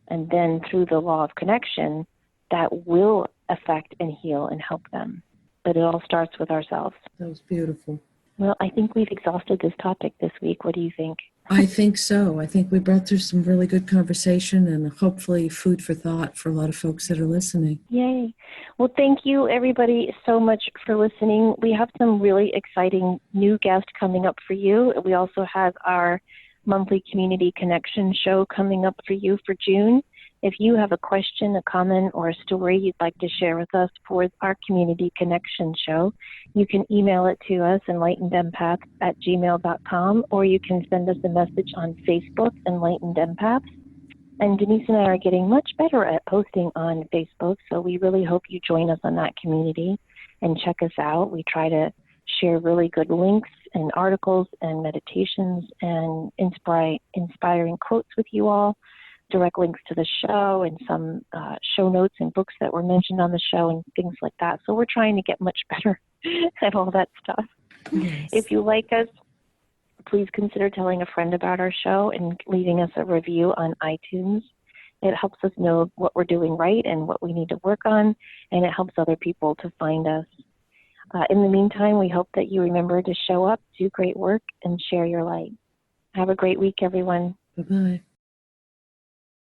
and then through the law of connection, that will affect and heal and help them. But it all starts with ourselves. That was beautiful. Well, I think we've exhausted this topic this week. What do you think? I think so. I think we brought through some really good conversation, and hopefully food for thought for a lot of folks that are listening. Yay. Well, thank you, everybody, so much for listening. We have some really exciting new guests coming up for you. We also have our monthly community connection show coming up for you for June. If you have a question, a comment, or a story you'd like to share with us for our community connection show, you can email it to us, enlightenedempath@gmail.com, or you can send us a message on Facebook, Enlightened Empaths. And Denise and I are getting much better at posting on Facebook, so we really hope you join us on that community and check us out. We try to share really good links and articles and meditations and inspiring quotes with you all, direct links to the show, and some show notes and books that were mentioned on the show and things like that. So we're trying to get much better at all that stuff. Yes. If you like us, please consider telling a friend about our show and leaving us a review on iTunes. It helps us know what we're doing right and what we need to work on, and it helps other people to find us. In the meantime, we hope that you remember to show up, do great work, and share your light. Have a great week, everyone. Bye-bye.